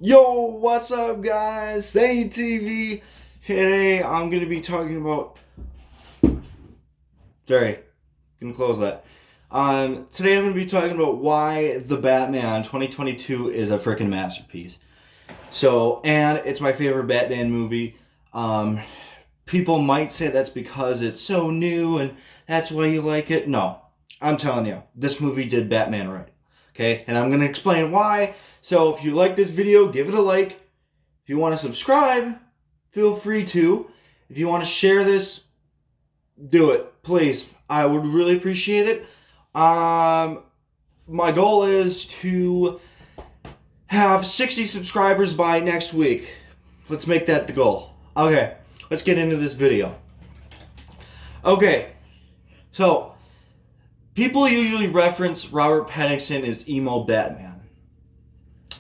Yo, what's up, guys? Zane TV. Today, I'm gonna be talking about. Sorry, gonna close that. Today I'm gonna be talking about why the Batman 2022 is a freaking masterpiece. And it's my favorite Batman movie. Um, People might say that's because it's so new and that's why you like it. No, I'm telling you, this movie did Batman right. Okay, and I'm gonna explain why. So if you like this video, give it a like. If you want to subscribe, feel free to. If you want to share this, do it, please. I would really appreciate it. Um, my goal is to have 60 subscribers by next week. Let's make that the goal. Okay, let's get into this video. Okay, so people usually reference Robert Pattinson as emo Batman.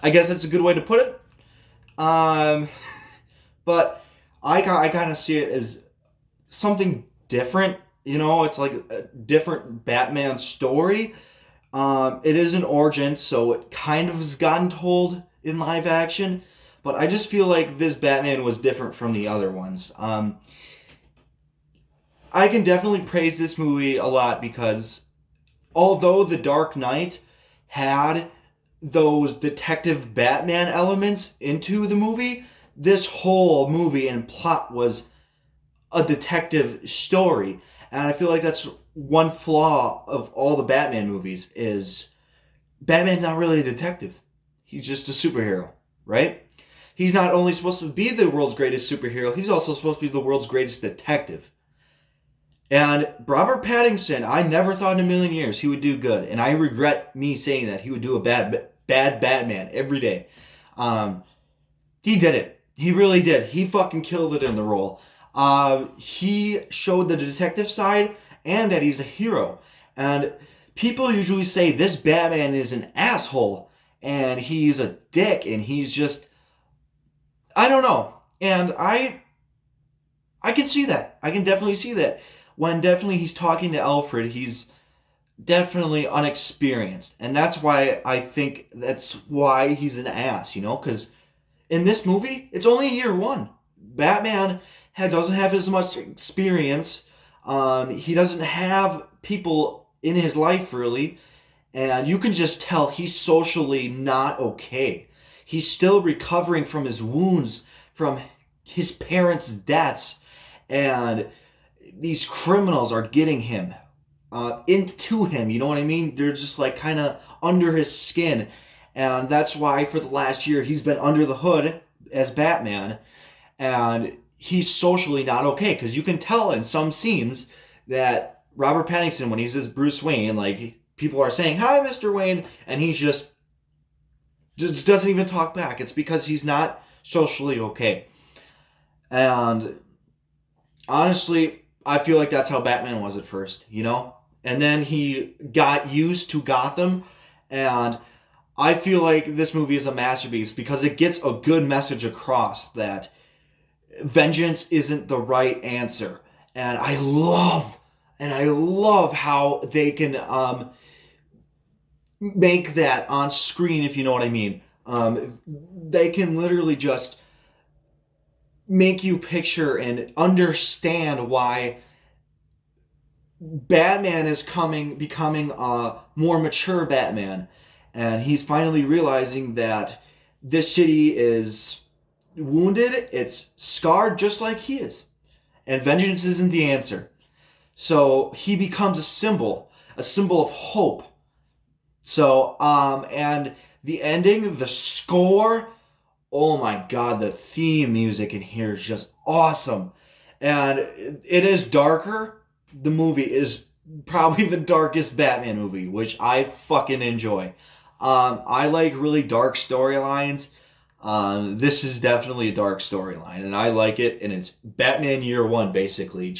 I guess that's a good way to put it. Um, but I kind of see it as something different. You know, it's like a different Batman story. It is an origin, so it kind of has gotten told in live action. But I just feel like this Batman was different from the other ones. I can definitely praise this movie a lot because although The Dark Knight had those detective Batman elements into the movie, this whole movie and plot was a detective story. And I feel like that's one flaw of all the Batman movies is Batman's not really a detective. He's just a superhero, right? He's not only supposed to be the world's greatest superhero, he's also supposed to be the world's greatest detective. And Robert Pattinson, I never thought in a million years he would do good, and I regret me saying that he would do a bad Batman every day. Um, he did it. He really did. He fucking killed it in the role. He showed the detective side and that he's a hero. And people usually say this Batman is an asshole and he's a dick and he's just I don't know. And I can see that. I can definitely see that. When definitely he's talking to Alfred, he's definitely unexperienced. And that's why I think that's why he's an ass, because in this movie, it's only year one. Batman doesn't have as much experience. He doesn't have people in his life really, and you can just tell he's socially not okay. He's still recovering from his wounds from his parents' deaths, and these criminals are getting him into him. You know what I mean? They're just like kind of under his skin, and that's why for the last year he's been under the hood as Batman, and he's socially not okay because you can tell in some scenes that Robert Pattinson, when he's as Bruce Wayne, like people are saying hi Mr. Wayne, and he just doesn't even talk back. It's because he's not socially okay. And honestly, I feel like that's how Batman was at first. And then he got used to Gotham, and I feel like this movie is a masterpiece because it gets a good message across that vengeance isn't the right answer. And I love how they can make that on screen, if you know what I mean. They can literally just make you picture and understand why Batman is becoming a more mature Batman, and he's finally realizing that this city is wounded, it's scarred just like he is, and vengeance isn't the answer. So he becomes a symbol of hope. And the ending, the score, oh my god, the theme music in here is just awesome. And it is darker. The movie is probably the darkest Batman movie, which I fucking enjoy. I like really dark storylines. This is definitely a dark storyline, and I like it. And it's Batman Year One, basically.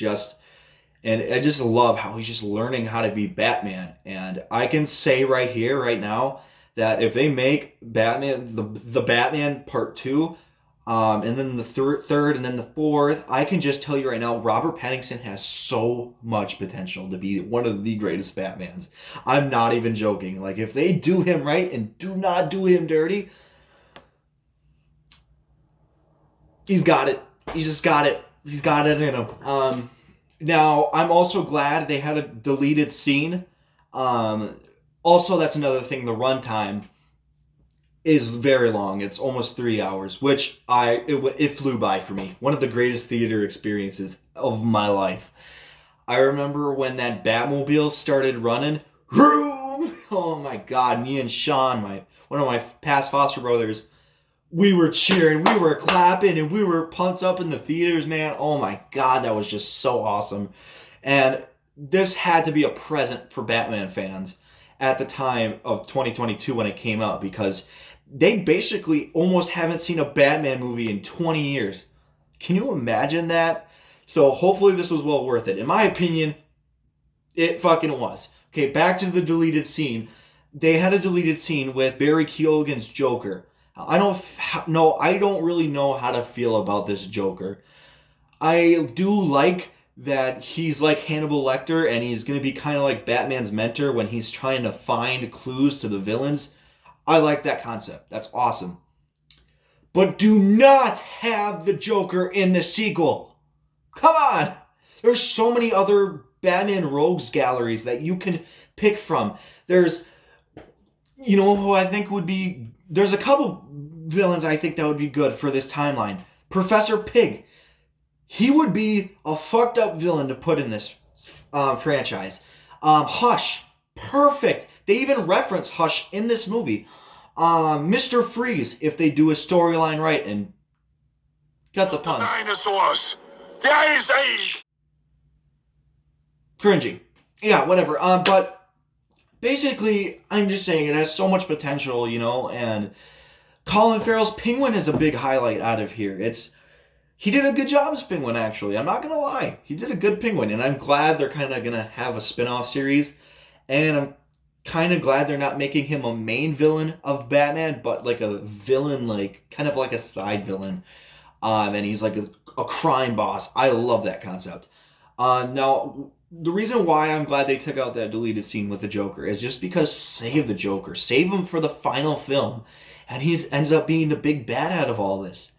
And I just love how he's just learning how to be Batman. And I can say right here, right now, that if they make Batman the Batman Part Two, and then the third, and then the fourth, I can just tell you right now, Robert Pattinson has so much potential to be one of the greatest Batmans. I'm not even joking. Like if they do him right and do not do him dirty, He's got it. He's just got it. He's got it in him. Now, I'm also glad they had a deleted scene. Also, that's another thing. The runtime is very long. It's almost 3 hours, which it flew by for me. One of the greatest theater experiences of my life. I remember when that Batmobile started running. Oh my God! Me and Sean, one of my past foster brothers, we were cheering, we were clapping, and we were pumped up in the theaters, man. Oh my God, that was just so awesome. And this had to be a present for Batman fans at the time of 2022 when it came out, because they basically almost haven't seen a Batman movie in 20 years. Can you imagine that? So hopefully this was well worth it. In my opinion, it fucking was. Okay, back to the deleted scene. They had a deleted scene with Barry Keoghan's Joker. I don't really know how to feel about this Joker. I do like that he's like Hannibal Lecter, and he's going to be kind of like Batman's mentor when he's trying to find clues to the villains. I like that concept. That's awesome. But do not have the Joker in the sequel. Come on! There's so many other Batman rogues galleries that you can pick from. There's, who I think would be... There's a couple villains I think that would be good for this timeline. Professor Pig. He would be a fucked up villain to put in this franchise. Hush. Perfect. They even reference Hush in this movie. Mr. Freeze, if they do a storyline right and got the pun. Dinosaurs. The Ice Age. Cringy. Yeah, whatever. But basically, I'm just saying it has so much potential, and Colin Farrell's Penguin is a big highlight out of here. He did a good job as Penguin, actually. I'm not going to lie. He did a good Penguin, and I'm glad they're kind of going to have a spin-off series. And I'm kind of glad they're not making him a main villain of Batman, but like a villain, kind of like a side villain. And he's like a crime boss. I love that concept. Now, the reason why I'm glad they took out that deleted scene with the Joker is just because save the Joker. Save him for the final film. And he ends up being the big bad out of all this.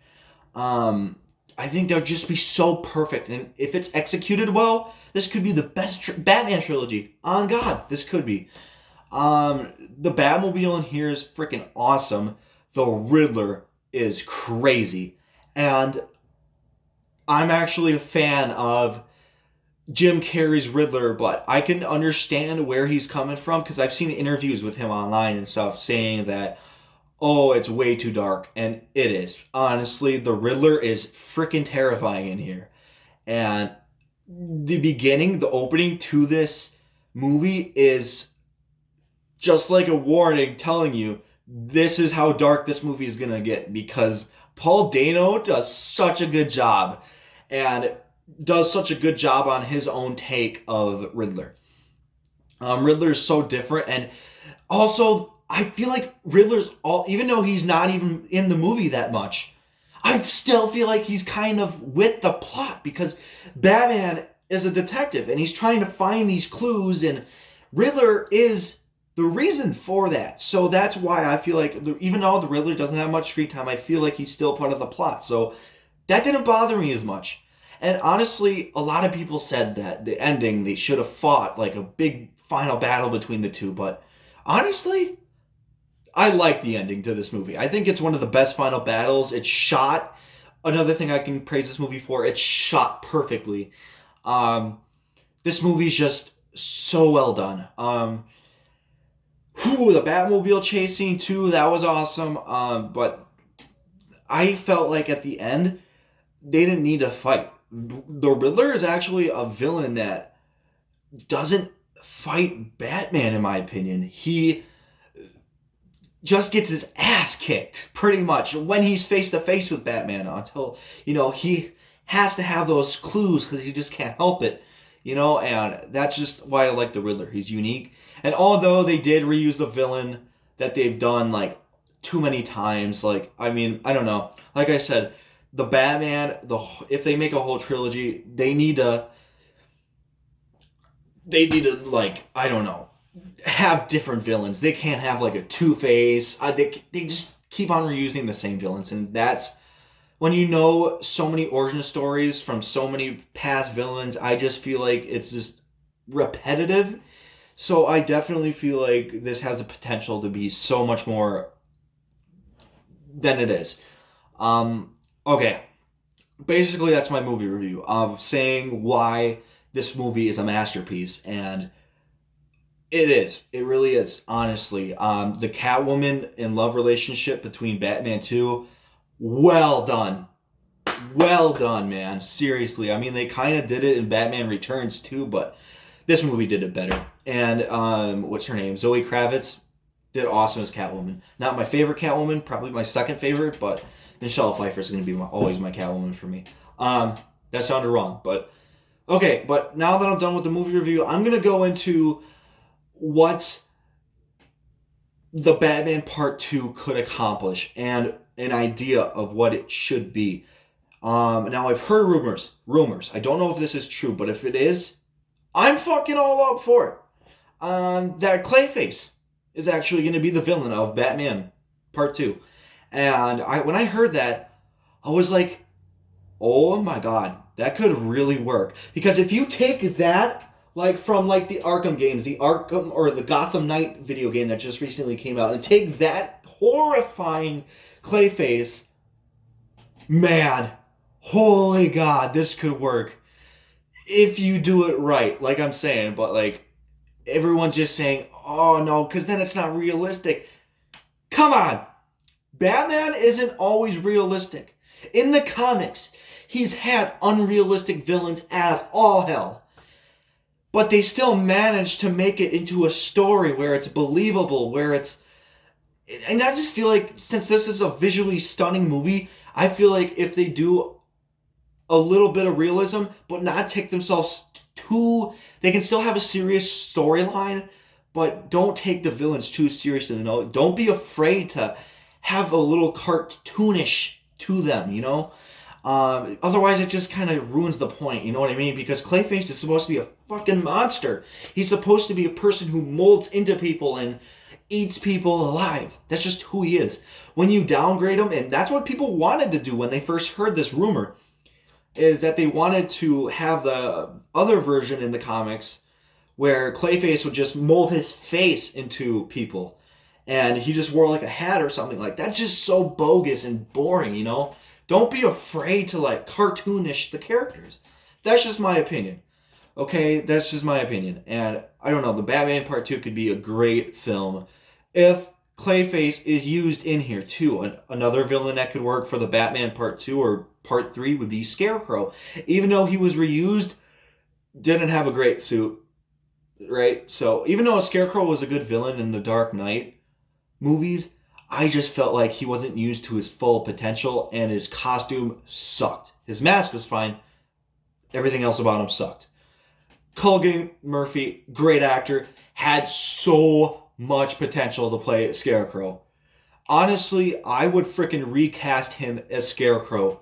I think they'll just be so perfect. And if it's executed well, this could be the best Batman trilogy. On God, this could be. The Batmobile in here is freaking awesome. The Riddler is crazy. And I'm actually a fan of Jim Carrey's Riddler, but I can understand where he's coming from, because I've seen interviews with him online and stuff saying that, oh, it's way too dark. And it is. Honestly, the Riddler is freaking terrifying in here. And the opening to this movie is just like a warning telling you this is how dark this movie is going to get, because Paul Dano does such a good job and does such a good job on his own take of Riddler. Riddler is so different, and also I feel like Riddler's even though he's not even in the movie that much, I still feel like he's kind of with the plot, because Batman is a detective and he's trying to find these clues, and Riddler is the reason for that. So that's why I feel like, even though the Riddler doesn't have much screen time, I feel like he's still part of the plot. So that didn't bother me as much. And honestly, a lot of people said that the ending, they should have fought like a big final battle between the two. But honestly, I like the ending to this movie. I think it's one of the best final battles. It's shot. Another thing I can praise this movie for, it's shot perfectly. This movie's just so well done. The Batmobile chase scene too, that was awesome. But I felt like at the end, they didn't need to fight. The Riddler is actually a villain that doesn't fight Batman, in my opinion. He just gets his ass kicked, pretty much, when he's face to face with Batman, until, he has to have those clues because he just can't help it, and that's just why I like the Riddler. He's unique. And although they did reuse the villain that they've done, too many times, I don't know. Like I said, the Batman, if they make a whole trilogy, they need to, I don't know, have different villains. They can't have, a Two-Face. They just keep on reusing the same villains, and that's when you know so many origin stories from so many past villains, I just feel like it's just repetitive. So I definitely feel like this has the potential to be so much more than it is. Okay. Basically, that's my movie review of saying why this movie is a masterpiece, and it is. It really is, honestly. The Catwoman and love relationship between Batman 2, well done. Well done, man. Seriously. I mean, they kind of did it in Batman Returns too, but this movie did it better. And what's her name? Zoe Kravitz did awesome as Catwoman. Not my favorite Catwoman, probably my second favorite, but Michelle Pfeiffer is going to be always my Catwoman for me. That sounded wrong, but okay. But now that I'm done with the movie review, I'm going to go into what the Batman Part 2 could accomplish and an idea of what it should be. Now I've heard rumors. I don't know if this is true, but if it is, I'm fucking all up for it. That Clayface is actually going to be the villain of Batman Part 2. And when I heard that, I was like, oh my god, that could really work. Because if you take that, like from like the Arkham games, the Arkham or the Gotham Knight video game that just recently came out, and take that horrifying Clayface, man, holy god, this could work. If you do it right, like I'm saying, but like, everyone's just saying, oh no, because then it's not realistic. Come on. Batman isn't always realistic. In the comics, he's had unrealistic villains as all hell. But they still managed to make it into a story where it's believable, where it's... And I just feel like, since this is a visually stunning movie, I feel like if they do a little bit of realism, but not take themselves too... They can still have a serious storyline, but don't take the villains too seriously. You know? Don't be afraid to have a little cartoonish to them, you know? Otherwise, it just kind of ruins the point, you know what I mean? Because Clayface is supposed to be a fucking monster. He's supposed to be a person who molds into people and eats people alive. That's just who he is. When you downgrade him, and that's what people wanted to do when they first heard this rumor, is that they wanted to have the other version in the comics where Clayface would just mold his face into people. And he just wore like a hat or something like that. That's just so bogus and boring, you know? Don't be afraid to like cartoonish the characters. That's just my opinion. Okay, that's just my opinion. And I don't know, the Batman Part 2 could be a great film if Clayface is used in here too. Another villain that could work for the Batman Part 2 or Part 3 would be Scarecrow. Even though he was reused, didn't have a great suit, right? So even though Scarecrow was a good villain in the Dark Knight movies, I just felt like he wasn't used to his full potential and his costume sucked. His mask was fine. Everything else about him sucked. Cillian Murphy, great actor, had so much potential to play Scarecrow. Honestly, I would freaking recast him as Scarecrow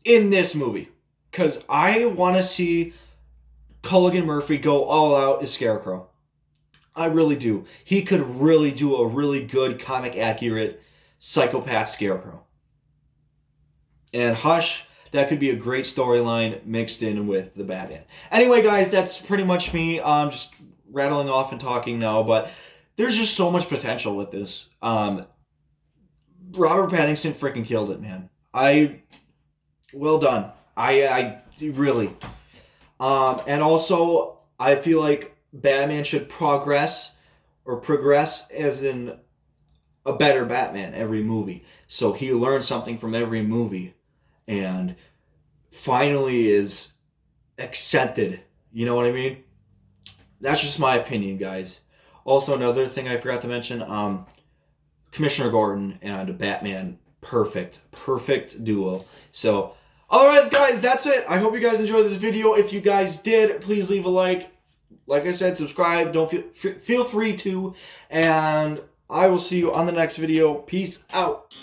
in this movie. Because I want to see Cillian Murphy go all out as Scarecrow. I really do. He could really do a really good comic accurate psychopath Scarecrow. And Hush, that could be a great storyline mixed in with the Batman. Anyway, guys, that's pretty much me. I'm just rattling off and talking now, but there's just so much potential with this. Robert Pattinson freaking killed it, man. Well done. I really. And also, I feel like Batman should progress as in a better Batman every movie. So he learns something from every movie and finally is accepted. You know what I mean? That's just my opinion, guys. Also, another thing I forgot to mention, Commissioner Gordon and Batman, perfect duo. So, otherwise, guys, that's it. I hope you guys enjoyed this video. If you guys did, please leave a like. Like I said, subscribe. Don't feel free to. And I will see you on the next video. Peace out.